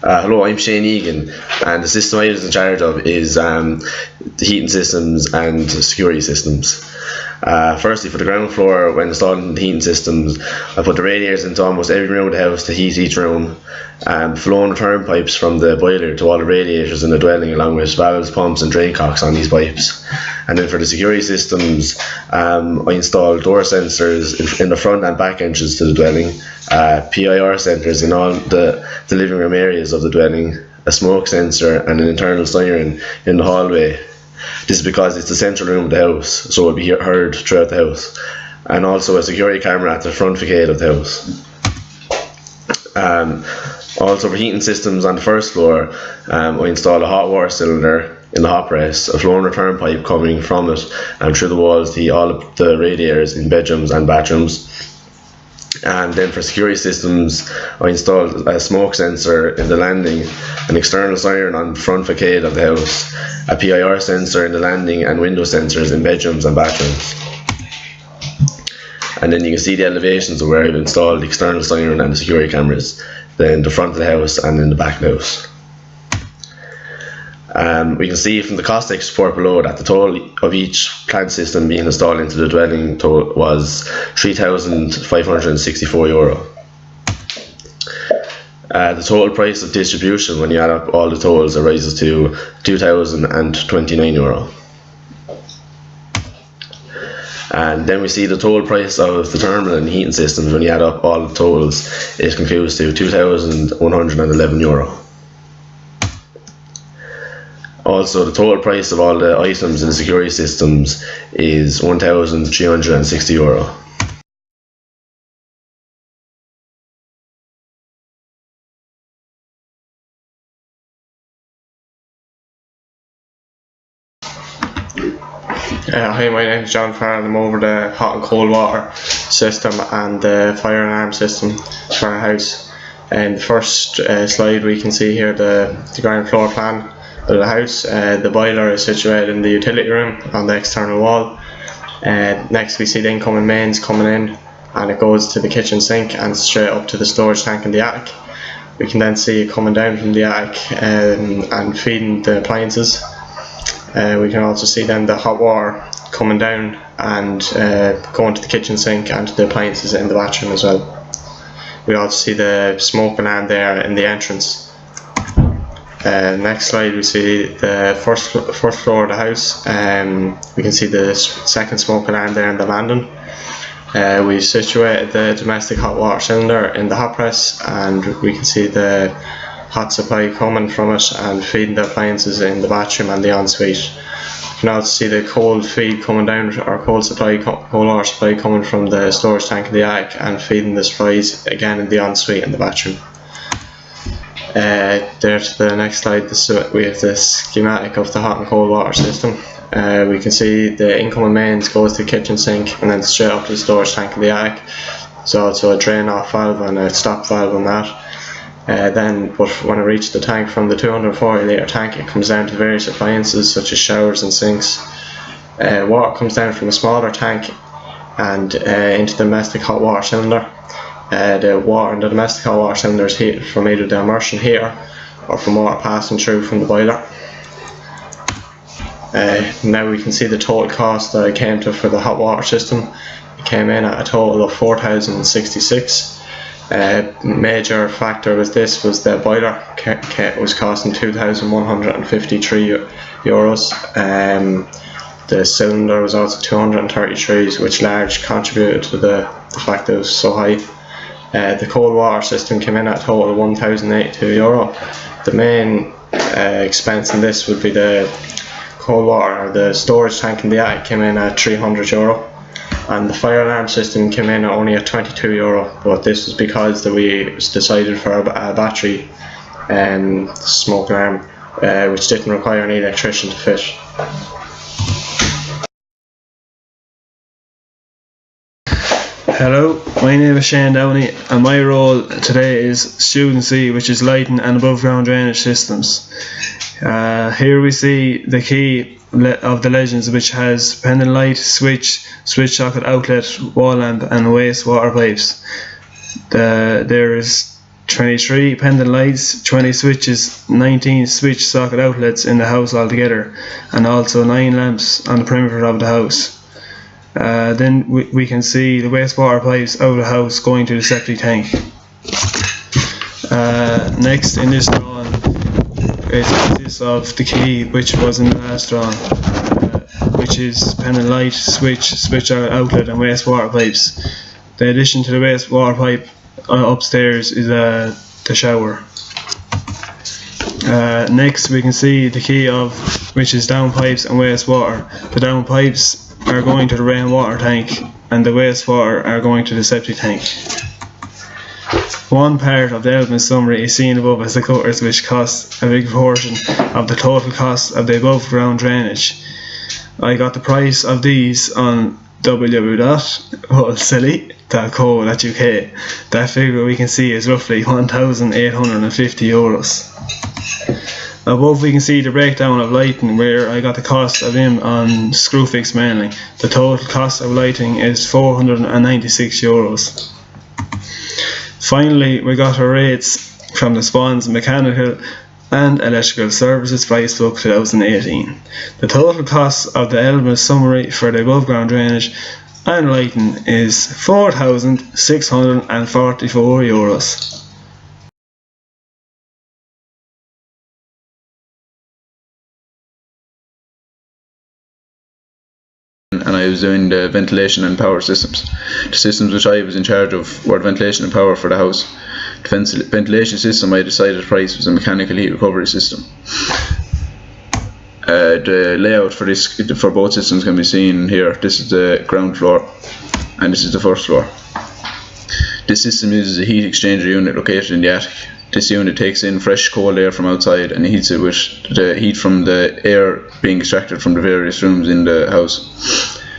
Hello, I'm Shane Egan, and the system I was in charge of is the heating systems and security systems. Firstly, for the ground floor, when installing the heating systems, I put the radiators into almost every room of the house to heat each room, flowing return pipes from the boiler to all the radiators in the dwelling, along with valves, pumps and drain cocks on these pipes. And then for the security systems, I installed door sensors in the front and back entrances to the dwelling, PIR sensors in all the living room areas of the dwelling, a smoke sensor and an internal siren in the hallway. This is because it's the central room of the house, so it will be heard throughout the house. And also a security camera at the front facade of the house. Also for heating systems on the first floor, I installed a hot water cylinder in the hot press, a flowing return pipe coming from it and through the walls to heat all of the radiators in bedrooms and bathrooms. And then for security systems, I installed a smoke sensor in the landing, an external siren on the front facade of the house, a PIR sensor in the landing and window sensors in bedrooms and bathrooms. And then you can see the elevations of where I've installed the external siren and the security cameras, then the front of the house and in the back of the house. We can see from the cost report below that the total of each plant system being installed into the dwelling was €3,564. The total price of distribution, when you add up all the totals, arises to €2,029. And then we see the total price of the thermal and heating systems. When you add up all the totals, it concludes to €2,111. Also, the total price of all the items in the security systems is €1,360. Hi, my name is John Farrell. I'm over the hot and cold water system and the fire alarm system for our house. In the first slide we can see here the ground floor plan of the house. The boiler is situated in the utility room on the external wall. Next we see the incoming mains coming in, and it goes to the kitchen sink and straight up to the storage tank in the attic. We can then see it coming down from the attic and feeding the appliances. We can also see then the hot water coming down and going to the kitchen sink and to the appliances in the bathroom as well. We also see the smoke alarm there in the entrance. Next slide we see the first floor of the house. We can see the second smoke alarm there in the landing. We've situated the domestic hot water cylinder in the hot press, and we can see the hot supply coming from it and feeding the appliances in the bathroom and the ensuite. You can also see the cold feed coming down, or cold water supply coming from the storage tank in the attic and feeding the supplies again in the ensuite and the bathroom. There to the next slide, we have the schematic of the hot and cold water system. We can see the incoming mains goes to the kitchen sink and then straight up to the storage tank in the attic. There's also a drain off valve and a stop valve on that. But when it reaches the tank from the 240 litre tank, it comes down to various appliances such as showers and sinks. Water comes down from a smaller tank and into the domestic hot water cylinder. The water in the domestic hot water cylinder is heated from either the immersion heater or from water passing through from the boiler. Now we can see the total cost that it came to for the hot water system. It came in at a total of €4,066. Major factor with this was the boiler was costing €2,153. The cylinder was also 233, which large contributed to the fact that it was so high. The cold water system came in at a total of €1,082. The main expense in this would be the cold water. The storage tank in the attic came in at €300. And the fire alarm system came in only at €22, but this was because we decided for a battery smoke alarm, which didn't require any electrician to fit. Hello, my name is Shane Downey, and my role today is Student C, which is lighting and above ground drainage systems. Here we see the key of the Legends, which has pendant light, switch socket outlet, wall lamp and wastewater pipes. There is 23 pendant lights, 20 switches, 19 switch socket outlets in the house altogether, and also 9 lamps on the perimeter of the house. Then we can see the wastewater pipes out of the house going to the septic tank. Next in this drawing, it consists of the key which was in the last drawing, which is pendant light, switch outlet and wastewater pipes. The addition to the wastewater pipe upstairs is the shower. Next we can see the key of which is down pipes and wastewater. The down pipes are going to the rainwater tank and the wastewater are going to the septic tank. One part of the element summary is seen above as the cutters, which cost a big portion of the total cost of the above ground drainage. I got the price of these on www.wholesale.co.uk. That figure we can see is roughly €1,850. Above we can see the breakdown of lighting, where I got the cost of them on Screwfix mainly. The total cost of lighting is €496. Finally, we got our rates from the Spawns Mechanical and Electrical Services Price Book 2018. The total cost of the element summary for the above ground drainage and lighting is €4,644. And I was doing the ventilation and power systems. The systems which I was in charge of were ventilation and power for the house. The ventilation system I decided the price was a mechanical heat recovery system. The layout for both systems can be seen here. This is the ground floor and this is the first floor. This system uses a heat exchanger unit located in the attic. This unit takes in fresh cold air from outside and heats it with the heat from the air being extracted from the various rooms in the house.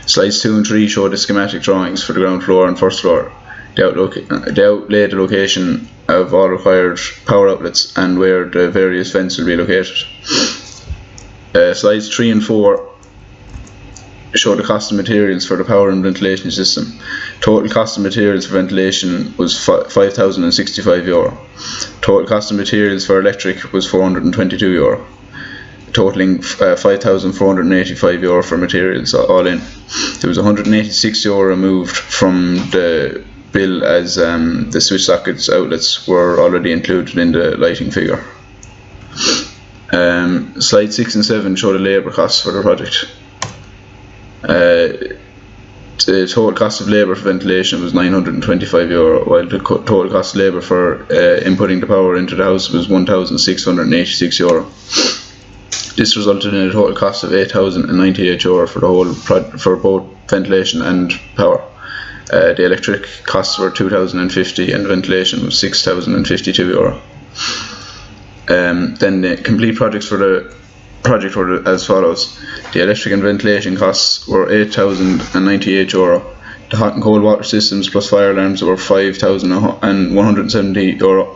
Slides 2 and 3 show the schematic drawings for the ground floor and first floor. They outlay the location of all required power outlets and where the various vents will be located. Slides 3 and 4 show the cost of materials for the power and ventilation system. Total cost of materials for ventilation was €5,065. Total cost of materials for electric was €422, totaling €5,485 for materials all in. There was €186 removed from the bill as the switch sockets outlets were already included in the lighting figure. Slide 6 and 7 show the labour costs for the project. The total cost of labour for ventilation was €925, while the total cost of labour for inputting the power into the house was €1,686. This resulted in a total cost of €8,098 for both ventilation and power. The electric costs were €2,050 and ventilation was €6,052. Then the complete projects for the project were as follows. The electric and ventilation costs were €8,098. The hot and cold water systems plus fire alarms were €5,170.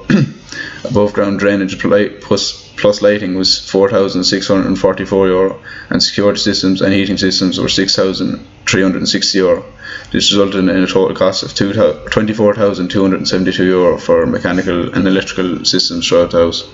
Above ground drainage plus lighting was €4,644, and security systems and heating systems were €6,360. This resulted in a total cost of €24,272 for mechanical and electrical systems throughout the house.